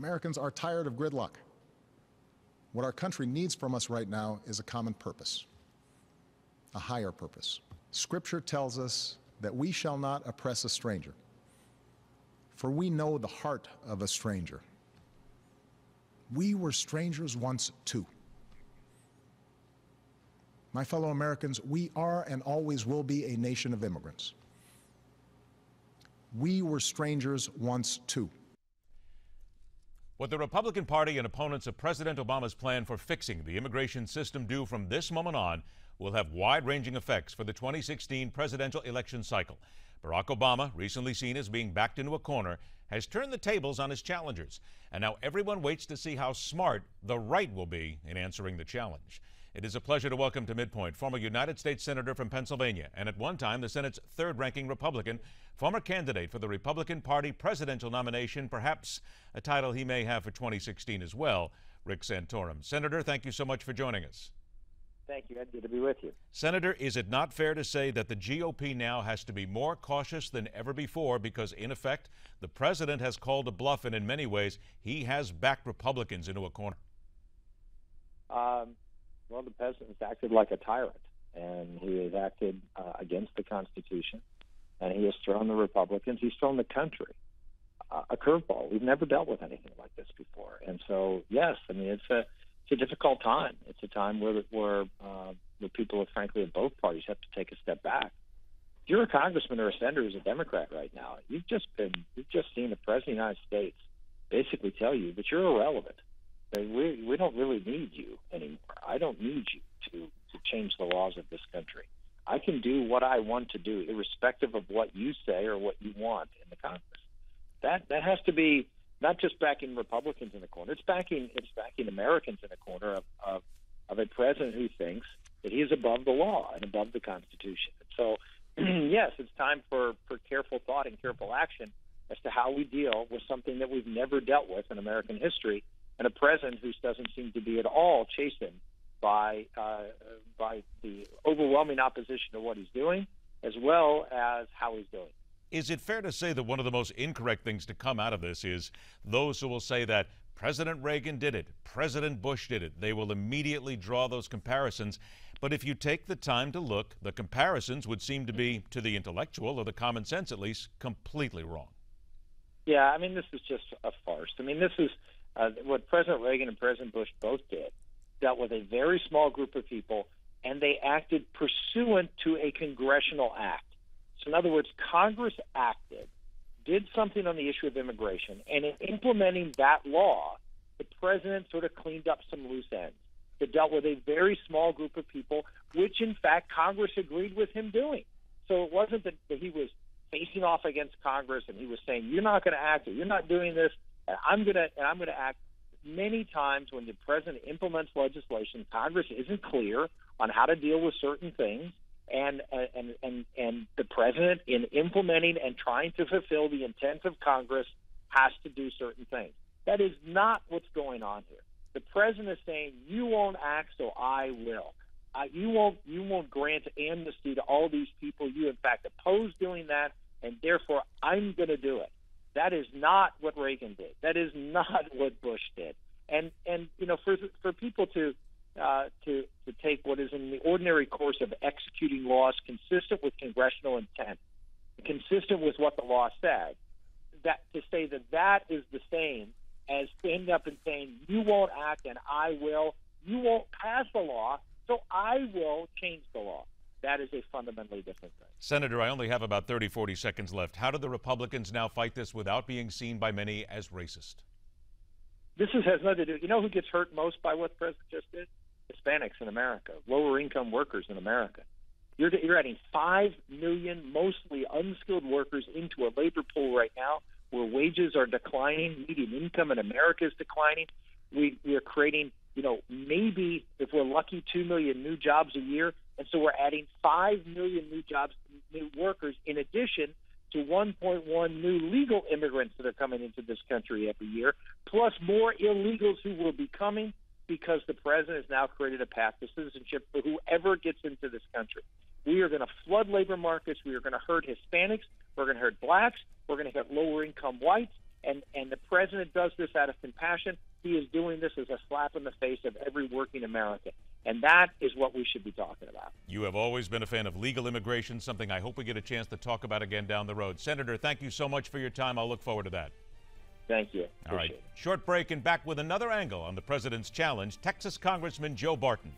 Americans are tired of gridlock. What our country needs from us right now is a common purpose, a higher purpose. Scripture tells us that we shall not oppress a stranger, for we know the heart of a stranger. We were strangers once too. My fellow Americans, we are and always will be a nation of immigrants. We were strangers once too. What the Republican Party and opponents of President Obama's plan for fixing the immigration system do from this moment on will have wide-ranging effects for the 2016 presidential election cycle. Barack Obama, recently seen as being backed into a corner, has turned the tables on his challengers. And now everyone waits to see how smart the right will be in answering the challenge. It is a pleasure to welcome to MidPoint former United States Senator from Pennsylvania and at one time the Senate's third-ranking Republican, former candidate for the Republican Party presidential nomination, perhaps a title he may have for 2016 as well, Rick Santorum. Senator, thank you so much for joining us. Thank you, Ed. Good to be with you. Senator, is it not fair to say that the GOP now has to be more cautious than ever before because, in effect, the president has called a bluff and in many ways he has backed Republicans into a corner? Well, the president has acted like a tyrant, and he has acted against the Constitution, and he has thrown the Republicans, he's thrown the country a curveball. We've never dealt with anything like this before. And so, yes, I mean, it's a difficult time. It's a time where the people, frankly, of both parties have to take a step back. If you're a congressman or a senator who's a Democrat right now, you've just seen the president of the United States basically tell you that you're irrelevant. That we don't really need you anymore. I don't need you to change the laws of this country. I can do what I want to do, irrespective of what you say or what you want in the Congress. That has to be not just backing Republicans in the corner. It's backing Americans in the corner of a president who thinks that he is above the law and above the Constitution. So, yes, it's time for careful thought and careful action as to how we deal with something that we've never dealt with in American history, and a president who doesn't seem to be at all chastened by the overwhelming opposition to what he's doing, as well as how he's doing. Is it fair to say that one of the most incorrect things to come out of this is those who will say that President Reagan did it, President Bush did it? They will immediately draw those comparisons. But if you take the time to look, the comparisons would seem to be, to the intellectual or the common sense at least, completely wrong. Yeah, I mean, this is just a farce. I mean, this is what President Reagan and President Bush both dealt with a very small group of people, and they acted pursuant to a congressional act. So in other words, Congress did something on the issue of immigration, and in implementing that law, the president sort of cleaned up some loose ends. It dealt with a very small group of people, which in fact Congress agreed with him doing. So it wasn't that he was facing off against Congress and he was saying, you're not going to act, or you're not doing this, and I'm going to act. Many times when the president implements legislation, Congress isn't clear on how to deal with certain things, and the president, in implementing and trying to fulfill the intent of Congress, has to do certain things. That is not what's going on here. The president is saying, you won't act, so I will. You won't grant amnesty to all these people. You, in fact, oppose doing that, and therefore I'm going to do it. That is not what Reagan did. That is not what Bush did. And you know, for people to take what is in the ordinary course of executing laws consistent with congressional intent, consistent with what the law said, that to say that is the same as standing up and saying, you won't act and I will, you won't pass the law, so I will change the law. That is a fundamentally different thing. Senator, I only have about 40 seconds left. How do the Republicans now fight this without being seen by many as racist? This has nothing to do. You know who gets hurt most by what the president just did? Hispanics in America, lower-income workers in America. You're adding 5 million mostly unskilled workers into a labor pool right now where wages are declining, median income in America is declining. We are creating, maybe, if we're lucky, 2 million new jobs a year. And so we're adding 5 million new jobs, new workers, in addition to 1.1 new legal immigrants that are coming into this country every year, plus more illegals who will be coming because the president has now created a path to citizenship for whoever gets into this country. We are going to flood labor markets. We are going to hurt Hispanics. We're going to hurt blacks. We're going to hurt lower-income whites. And the president does this out of compassion. He is doing this as a slap in the face of every working American. And that is what we should be talking about. You have always been a fan of legal immigration, something I hope we get a chance to talk about again down the road. Senator, thank you so much for your time. I'll look forward to that. Thank you. All right. Short break and back with another angle on the president's challenge, Texas Congressman Joe Barton.